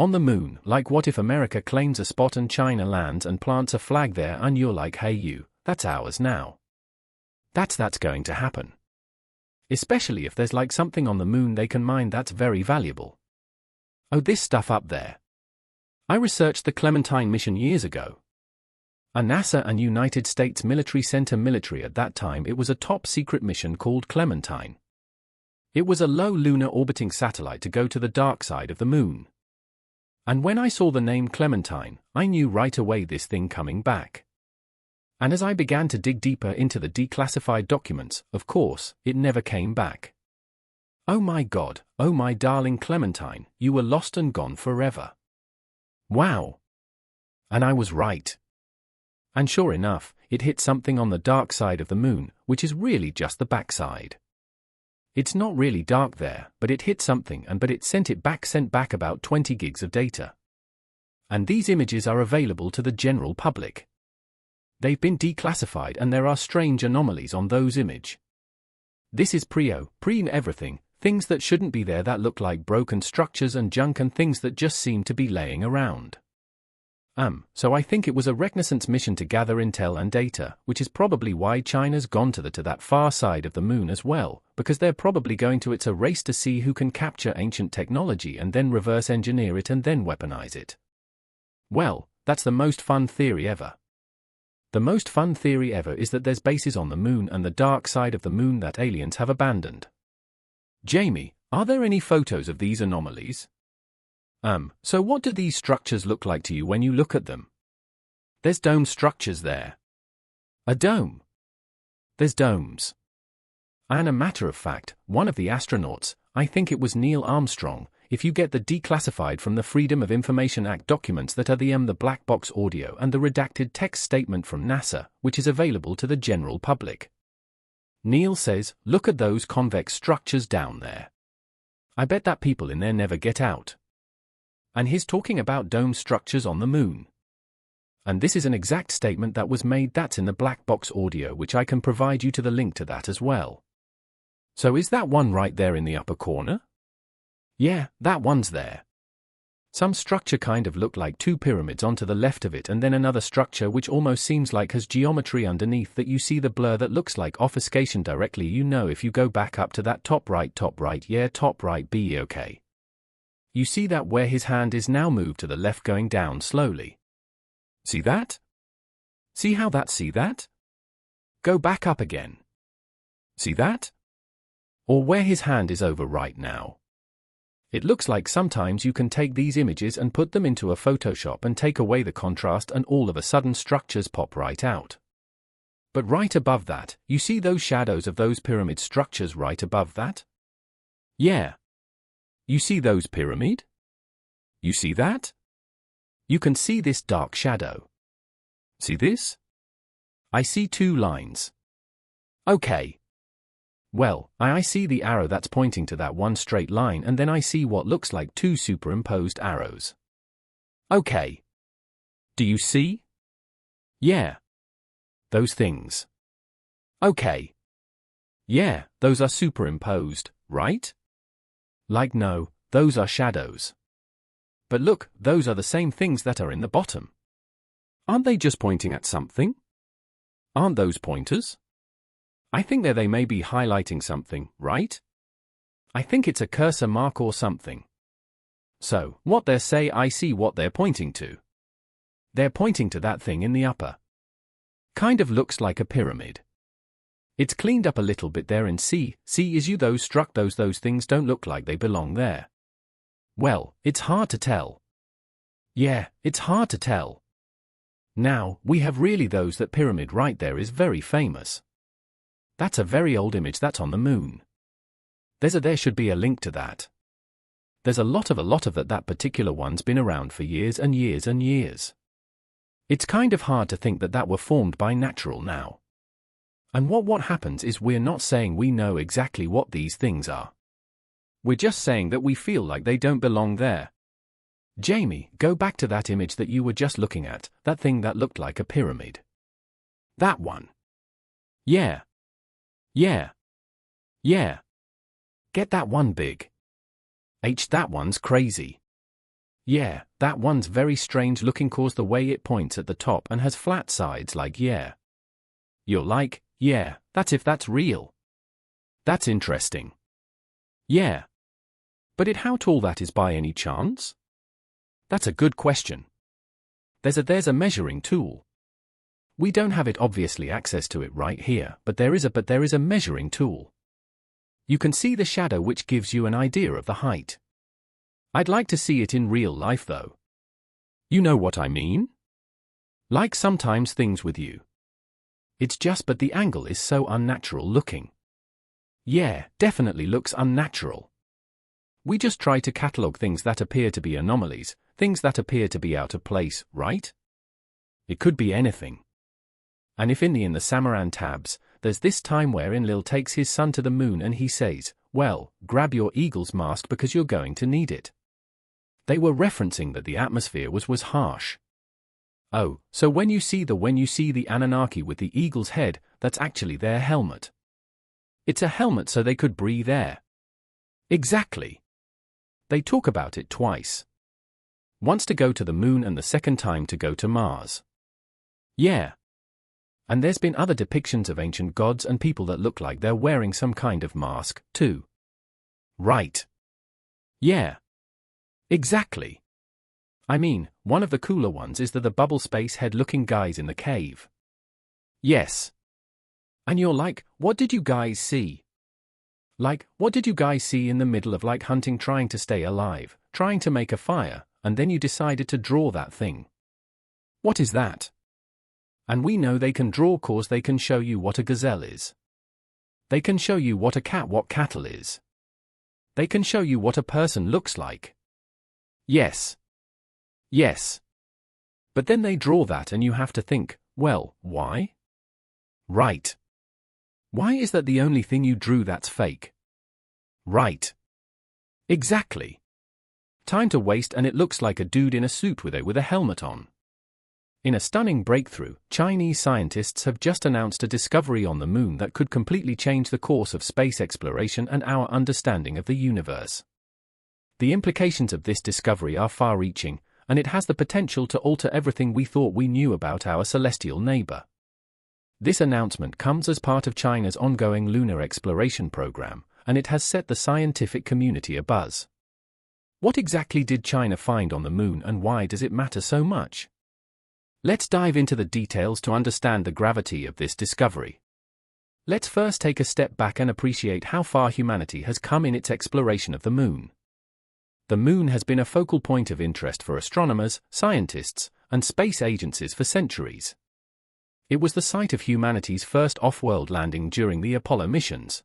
On the moon, like what if America claims a spot and China lands and plants a flag there and you're like, hey that's ours now. That's going to happen. Especially if there's like something on the moon they can mine that's very valuable. Oh, this stuff up there. I researched the Clementine mission years ago. A NASA and United States military center military at that time. It was a top secret mission called Clementine. It was a low lunar orbiting satellite to go to the dark side of the moon. And when I saw the name Clementine, I knew right away this thing coming back. And as I began to dig deeper into the declassified documents, of course, it never came back. Oh my God, oh my darling Clementine, you were lost and gone forever. Wow. And I was right. And sure enough, it hit something on the dark side of the moon, which is really just the backside. It's not really dark there, but it hit something but it sent back about 20 gigs of data. And these images are available to the general public. They've been declassified and there are strange anomalies on those images. This is pre-everything, things that shouldn't be there that look like broken structures and junk and things that just seem to be laying around. So I think it was a reconnaissance mission to gather intel and data, which is probably why China's gone to that far side of the moon as well, because they're probably going to. It's a race to see who can capture ancient technology and then reverse engineer it and then weaponize it. Well, that's the most fun theory ever. The most fun theory ever is that there's bases on the moon and the dark side of the moon that aliens have abandoned. Jamie, are there any photos of these anomalies? So what do these structures look like to you when you look at them? There's dome structures there. A dome? There's domes. And a matter of fact, one of the astronauts, I think it was Neil Armstrong, if you get the declassified from the Freedom of Information Act documents that are the black box audio and the redacted text statement from NASA, which is available to the general public. Neil says, look at those convex structures down there. I bet that people in there never get out. And he's talking about dome structures on the moon. And this is an exact statement that was made that's in the black box audio, which I can provide you to the link to that as well. So is that one right there in the upper corner? Yeah, that one's there. Some structure kind of look like two pyramids onto the left of it and then another structure which almost seems like has geometry underneath that you see the blur that looks like obfuscation directly, you know, if you go back up to that top right, yeah, top right be okay. You see that where his hand is now moved to the left going down slowly. See that? See how see that? Go back up again. See that? Or where his hand is over right now. It looks like sometimes you can take these images and put them into a Photoshop and take away the contrast and all of a sudden structures pop right out. But right above that, you see those shadows of those pyramid structures right above that? Yeah. You see those pyramid? You see that? You can see this dark shadow. See this? I see two lines. Okay. Well, I see the arrow that's pointing to that one straight line and then I see what looks like two superimposed arrows. Okay. Do you see? Yeah. Those things. Okay. Yeah, those are superimposed, right? Like no, those are shadows. But look, those are the same things that are in the bottom. Aren't they just pointing at something? Aren't those pointers? I think they may be highlighting something, right? I think it's a cursor mark or something. So, what they say, I see what they're pointing to. They're pointing to that thing in the upper. Kind of looks like a pyramid. It's cleaned up a little bit there and see is you those things don't look like they belong there. Well, it's hard to tell. Yeah, it's hard to tell. Now, we have really that pyramid right there is very famous. That's a very old image that's on the moon. There should be a link to that. There's a lot of that particular one's been around for years and years and years. It's kind of hard to think that were formed by natural now. And what happens is we're not saying we know exactly what these things are. We're just saying that we feel like they don't belong there. Jamie, go back to that image that you were just looking at, that thing that looked like a pyramid. That one. Yeah. Yeah. Yeah. Get that one big. That one's crazy. Yeah, that one's very strange looking cause the way it points at the top and has flat sides like yeah. You're like, yeah, that's if that's real. That's interesting. Yeah. But how tall that is by any chance? That's a good question. There's a measuring tool. We don't have it obviously access to it right here, but there is a measuring tool. You can see the shadow which gives you an idea of the height. I'd like to see it in real life though. You know what I mean? Like sometimes things with you. It's just but the angle is so unnatural looking. Yeah, definitely looks unnatural. We just try to catalogue things that appear to be anomalies, things that appear to be out of place, right? It could be anything. And if in the Samaran tabs, there's this time where Enlil takes his son to the moon and he says, well, grab your eagle's mask because you're going to need it. They were referencing that the atmosphere was harsh. Oh, so when you see the Anunnaki with the eagle's head, that's actually their helmet. It's a helmet so they could breathe air. Exactly. They talk about it twice. Once to go to the moon and the second time to go to Mars. Yeah. And there's been other depictions of ancient gods and people that look like they're wearing some kind of mask, too. Right. Yeah. Exactly. I mean, one of the cooler ones is the bubble space head-looking guys in the cave. Yes. And you're like, what did you guys see? Like, what did you guys see in the middle of like hunting, trying to stay alive, trying to make a fire, and then you decided to draw that thing? What is that? And we know they can draw cause they can show you what a gazelle is. They can show you what cattle is. They can show you what a person looks like. Yes. Yes. But then they draw that and you have to think, well, why? Right. Why is that the only thing you drew that's fake? Right. Exactly. Time to waste and it looks like a dude in a suit with a helmet on. In a stunning breakthrough, Chinese scientists have just announced a discovery on the moon that could completely change the course of space exploration and our understanding of the universe. The implications of this discovery are far-reaching, and it has the potential to alter everything we thought we knew about our celestial neighbor. This announcement comes as part of China's ongoing lunar exploration program, and it has set the scientific community abuzz. What exactly did China find on the moon and why does it matter so much? Let's dive into the details to understand the gravity of this discovery. Let's first take a step back and appreciate how far humanity has come in its exploration of the moon. The moon has been a focal point of interest for astronomers, scientists, and space agencies for centuries. It was the site of humanity's first off-world landing during the Apollo missions.